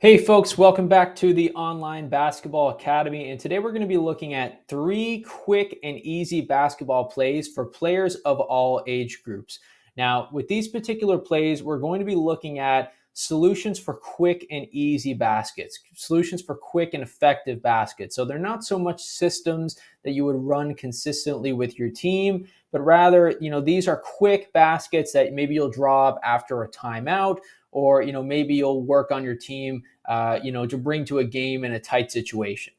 Hey folks, welcome back to the Online Basketball Academy. And today we're going to be looking at 3 quick and easy basketball plays for players of all age groups. Now, with these particular plays, we're going to be looking at solutions for quick and easy baskets, solutions for quick and effective baskets. So they're not so much systems that you would run consistently with your team, but rather, these are quick baskets that maybe you'll draw up after a timeout, or maybe you'll work on your team to bring to a game in a tight situation.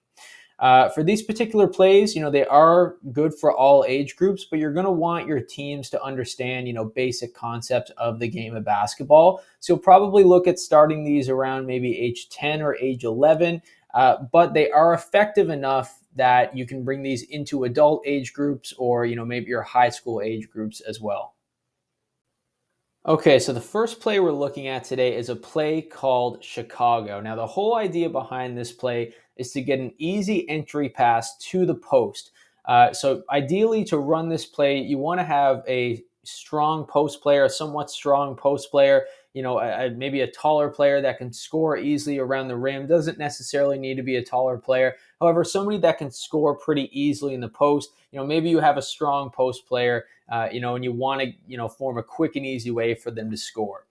For these particular plays, they are good for all age groups, but you're going to want your teams to understand, basic concepts of the game of basketball. So you'll probably look at starting these around maybe age 10 or age 11, but they are effective enough that you can bring these into adult age groups or, maybe your high school age groups as well. Okay, so the first play we're looking at today is a play called Chicago. Now, the whole idea behind this play is to get an easy entry pass to the post. So, ideally, to run this play, you want to have a strong post player, a somewhat strong post player, maybe a taller player that can score easily around the rim. Doesn't necessarily need to be a taller player. However, somebody that can score pretty easily in the post. Maybe you have a strong post player and you want to, form a quick and easy way for them to score,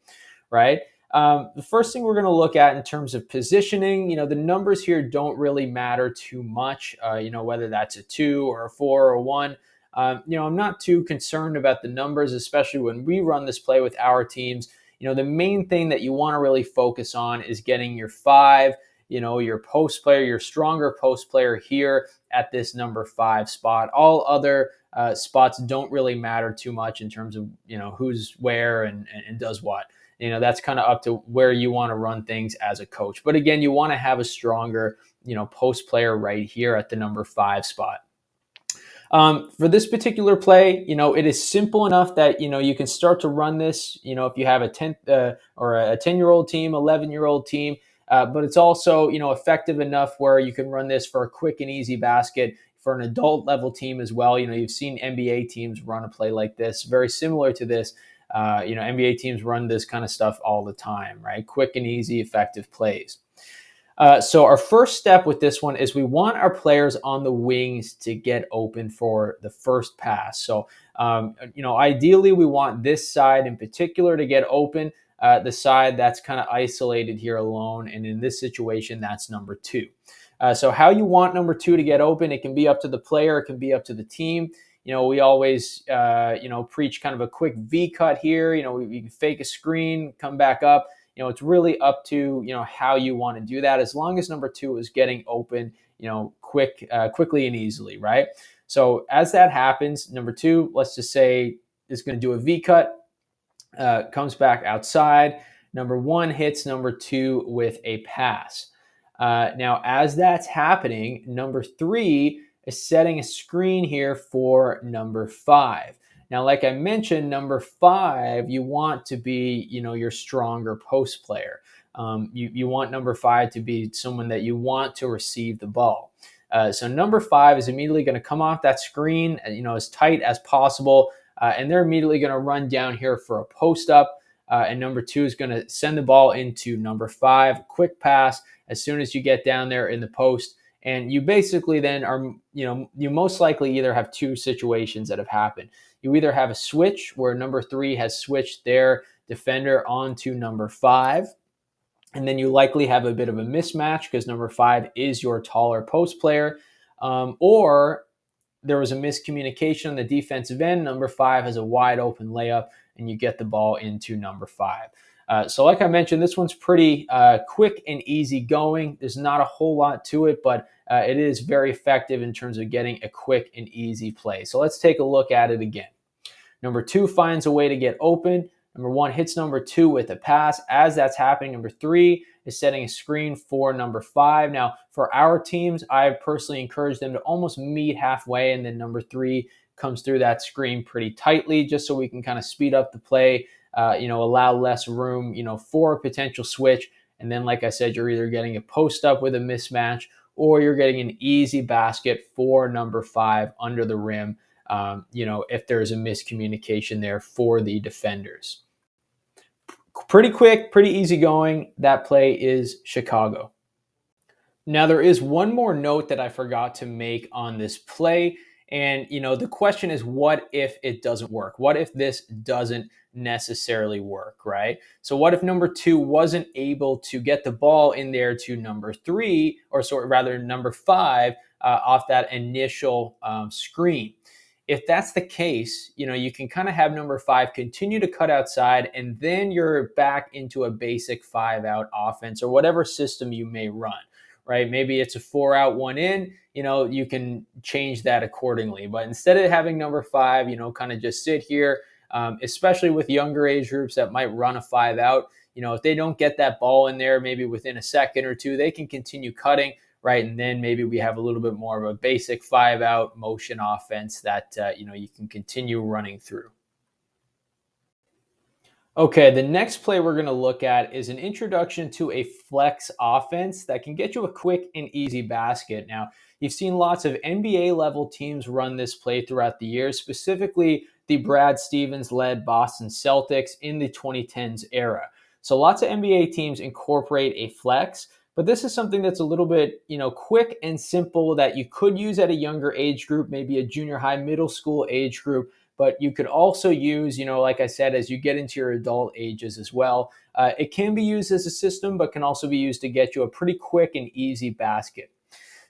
right? The first thing we're going to look at in terms of positioning, the numbers here don't really matter too much, whether that's a 2 or a 4 or a 1. I'm not too concerned about the numbers, especially when we run this play with our teams. The main thing that you want to really focus on is getting your 5, your post player, your stronger post player here at this number 5 spot. All other spots don't really matter too much in terms of who's where and does what. That's kind of up to where you want to run things as a coach. But again, you want to have a stronger post player right here at the number 5 spot. For this particular play, it is simple enough that you can start to run this. If you have a 10 or a 10-year-old team, 11-year-old team. But it's also effective enough where you can run this for a quick and easy basket for an adult level team as well. You've seen NBA teams run a play like this, very similar to this. NBA teams run this kind of stuff all the time, right? Quick and easy, effective plays. So our first step with this one is we want our players on the wings to get open for the first pass. So, ideally we want this side in particular to get open, the side that's kind of isolated here alone. And in this situation, that's number 2. So how you want number 2 to get open, it can be up to the player, it can be up to the team. We always, preach kind of a quick V cut here. We can fake a screen, come back up. It's really up to, how you want to do that, as long as number 2 is getting open, quickly and easily, right? So as that happens, number 2, let's just say, is going to do a V cut, comes back outside. Number 1 hits number 2 with a pass. Now, as that's happening, number 3 is setting a screen here for number 5. Now, like I mentioned, number 5, you want to be, your stronger post player. You want number 5 to be someone that you want to receive the ball. So number 5 is immediately going to come off that screen, as tight as possible, and they're immediately going to run down here for a post up. And number 2 is going to send the ball into number 5, quick pass as soon as you get down there in the post. And you basically then are, you most likely either have 2 situations that have happened. You either have a switch where number 3 has switched their defender onto number 5, and then you likely have a bit of a mismatch because number 5 is your taller post player, or there was a miscommunication on the defensive end. Number 5 has a wide open layup, and you get the ball into number 5. So like I mentioned, this one's pretty quick and easy going. There's not a whole lot to it, but it is very effective in terms of getting a quick and easy play. So let's take a look at it again. Number 2 finds a way to get open. Number 1 hits number 2 with a pass. As that's happening, number 3 is setting a screen for number 5. Now, for our teams, I personally encourage them to almost meet halfway, and then number 3 comes through that screen pretty tightly, just so we can kind of speed up the play, allow less room, for a potential switch. And then, like I said, you're either getting a post up with a mismatch, or you're getting an easy basket for number 5 under the rim, if there's a miscommunication there for the defenders. Pretty quick, pretty easy going. That play is Chicago. Now, there is one more note that I forgot to make on this play. And, the question is, what if it doesn't work? What if this doesn't necessarily work, right? So, what if number two wasn't able to get the ball in there to number three, or sort of rather number five, off that initial screen? If that's the case, you can kind of have number five continue to cut outside, and then you're back into a basic 5-out offense or whatever system you may run, right? Maybe it's a 4-out, 1 in, you can change that accordingly. But instead of having number five, kind of just sit here, especially with younger age groups that might run a 5-out, if they don't get that ball in there, maybe within a second or two, they can continue cutting, right? And then maybe we have a little bit more of a basic 5-out motion offense that, you can continue running through. Okay, the next play we're going to look at is an introduction to a flex offense that can get you a quick and easy basket. Now, you've seen lots of NBA level teams run this play throughout the years, specifically the Brad Stevens led Boston Celtics in the 2010s era. So lots of NBA teams incorporate a flex, but this is something that's a little bit, quick and simple that you could use at a younger age group, maybe a junior high, middle school age group, but you could also use, like I said, as you get into your adult ages as well. It can be used as a system, but can also be used to get you a pretty quick and easy basket.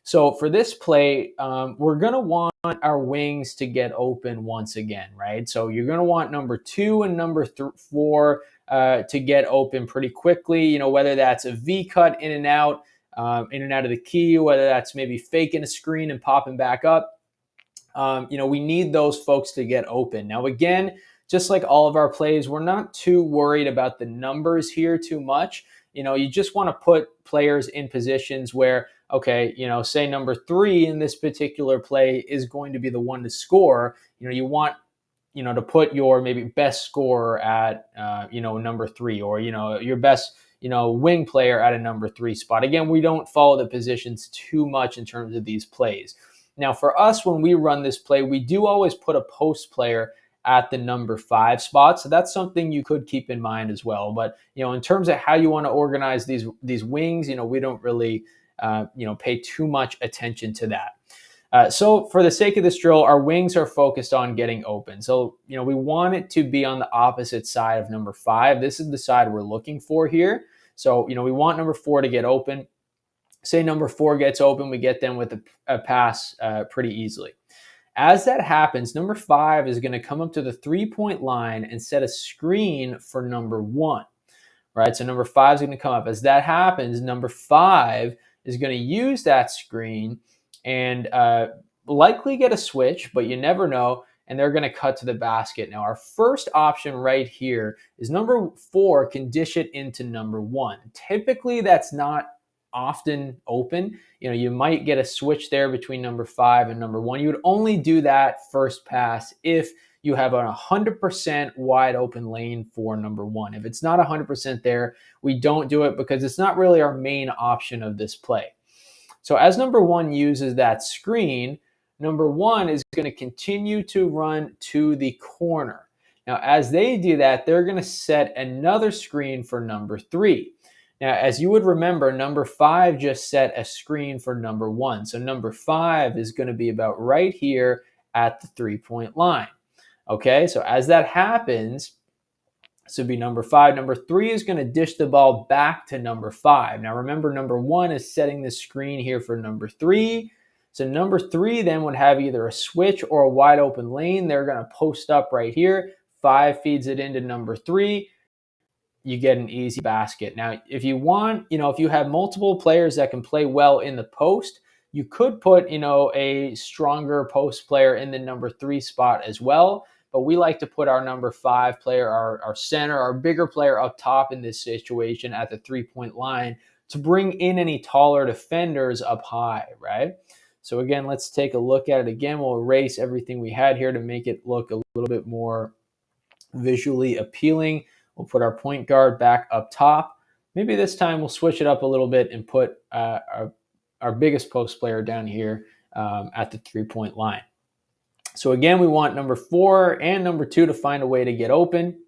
So for this play, we're going to want our wings to get open once again, right? So you're going to want number two and number four to get open pretty quickly, whether that's a V cut in and out of the key, whether that's maybe faking a screen and popping back up. We need those folks to get open. Now, again, just like all of our plays, we're not too worried about the numbers here too much. You just want to put players in positions where, okay, say number three in this particular play is going to be the one to score. You want, to put your maybe best scorer at, number three, or, your best, wing player at a number three spot. Again, we don't follow the positions too much in terms of these plays. Now, for us, when we run this play, we do always put a post player at the number five spot. So that's something you could keep in mind as well. But, in terms of how you want to organize these wings, we don't really, pay too much attention to that. So for the sake of this drill, our wings are focused on getting open. So, we want it to be on the opposite side of number five. This is the side we're looking for here. So, we want number four to get open. Say number four gets open, we get them with a pass pretty easily. As that happens, number five is going to come up to the 3-point line and set a screen for number one, right? So number five is going to come up. As that happens, number five is going to use that screen and likely get a switch, but you never know, and they're going to cut to the basket. Now, our first option right here is number four can dish it into number one. Typically, that's not often open. You might get a switch there between number five and number one. You would only do that first pass if you have a 100% wide open lane for number one. If it's not 100% there, we don't do it because it's not really our main option of this play. So as number one uses that screen, number one is going to continue to run to the corner. Now, as they do that, they're going to set another screen for number three. Now, as you would remember, number five just set a screen for number one. So number five is going to be about right here at the 3-point line. Okay, so as that happens, this would be number five. Number three is going to dish the ball back to number five. Now, remember, number one is setting the screen here for number three. So number three then would have either a switch or a wide open lane. They're going to post up right here. Five feeds it into number three. You get an easy basket. Now, if you want, if you have multiple players that can play well in the post, you could put, a stronger post player in the number three spot as well. But we like to put our number five player, our center, our bigger player up top in this situation at the 3-point line to bring in any taller defenders up high, right? So again, let's take a look at it again. We'll erase everything we had here to make it look a little bit more visually appealing. We'll put our point guard back up top. Maybe this time we'll switch it up a little bit and put our biggest post player down here at the 3-point line. So again, we want number four and number two to find a way to get open.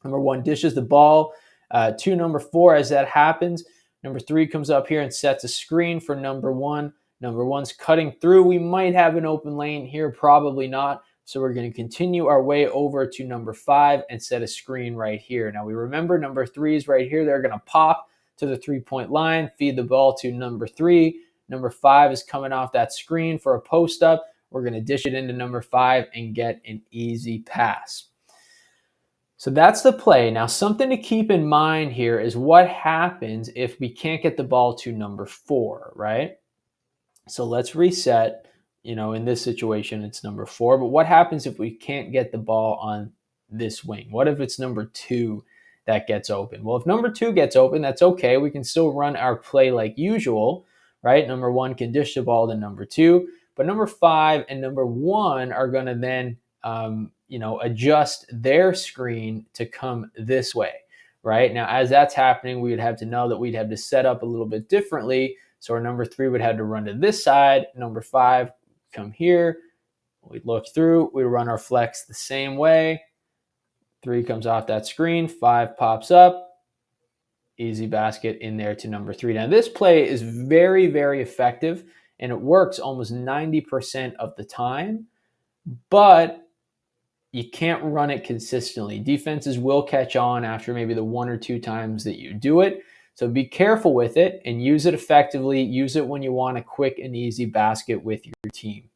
Number one dishes the ball to number 4. As that happens, number 3 comes up here and sets a screen for number 1. Number 1's cutting through. We might have an open lane here, probably not. So we're going to continue our way over to number 5 and set a screen right here. Now we remember number 3 is right here. They're going to pop to the 3-point line, feed the ball to number 3. Number 5 is coming off that screen for a post up. We're going to dish it into number 5 and get an easy pass. So that's the play. Now, something to keep in mind here is what happens if we can't get the ball to number 4, right? So let's reset. In this situation, it's number 4. But what happens if we can't get the ball on this wing? What if it's number 2 that gets open? Well, if number 2 gets open, that's okay. We can still run our play like usual, right? Number 1 can dish the ball to number 2. But number 5 and number 1 are going to then, adjust their screen to come this way, right? Now, as that's happening, we would have to know that we'd have to set up a little bit differently. So our number 3 would have to run to this side. Number 5 come here. We look through. We run our flex the same way. 3 comes off that screen. 5 pops up. Easy basket in there to number 3. Now, this play is very, very effective, and it works almost 90% of the time, but you can't run it consistently. Defenses will catch on after maybe the 1 or 2 times that you do it. So be careful with it and use it effectively. Use it when you want a quick and easy basket with your team.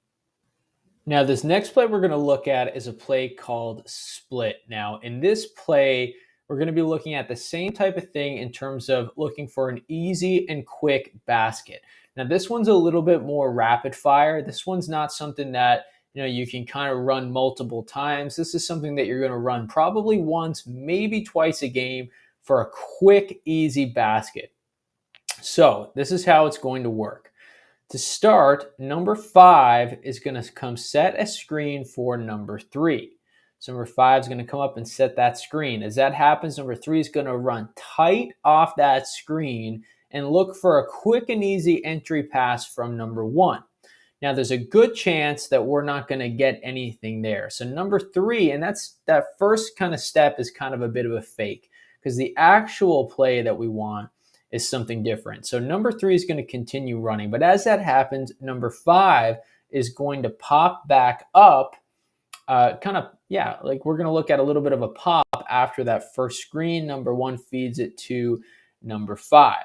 Now, this next play we're going to look at is a play called split. Now, in this play, we're going to be looking at the same type of thing in terms of looking for an easy and quick basket. Now, this one's a little bit more rapid fire. This one's not something that you can kind of run multiple times. This is something that you're going to run probably once, maybe twice a game for a quick, easy basket. So this is how it's going to work. To start, number 5 is going to come set a screen for number 3. So number 5 is going to come up and set that screen. As that happens, number 3 is going to run tight off that screen and look for a quick and easy entry pass from number 1. Now, there's a good chance that we're not going to get anything there. So number 3, and that first kind of step is kind of a bit of a fake, because the actual play that we want is something different. So number 3 is going to continue running. But as that happens, number 5 is going to pop back up, like we're going to look at a little bit of a pop after that first screen. Number 1 feeds it to number 5.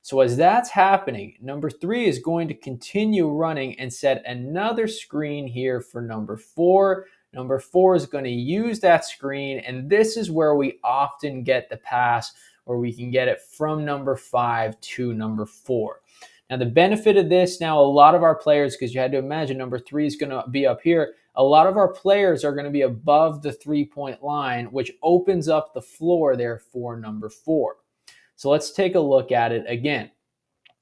So as that's happening, number 3 is going to continue running and set another screen here for number 4. Number 4 is going to use that screen, and this is where we often get the pass, or we can get it from number 5 to number 4. Now, the benefit of this, now a lot of our players, because you had to imagine number 3 is going to be up here, a lot of our players are going to be above the 3-point line, which opens up the floor there for number 4. So let's take a look at it again.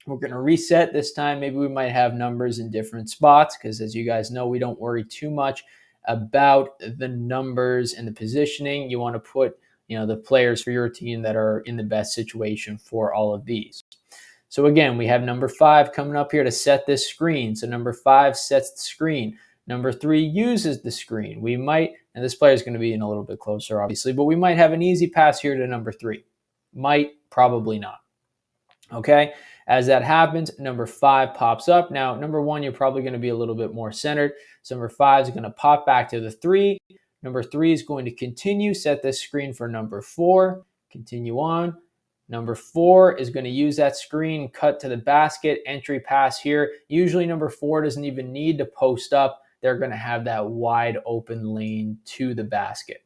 We're going to reset this time. Maybe we might have numbers in different spots, because as you guys know, we don't worry too much about the numbers and the positioning. You want to put the players for your team that are in the best situation for all of these. So again, we have number 5 coming up here to set this screen. So number 5 sets the screen. Number 3 uses the screen. We might, and this player is going to be in a little bit closer, obviously, but we might have an easy pass here to number 3. Might, probably not. Okay, as that happens, number 5 pops up. Now, number 1, you're probably going to be a little bit more centered. So number 5 is going to pop back to the 3. Number 3 is going to continue, set this screen for number 4. Continue on. Number 4 is going to use that screen, cut to the basket, entry pass here. Usually number 4 doesn't even need to post up. They're going to have that wide open lane to the basket.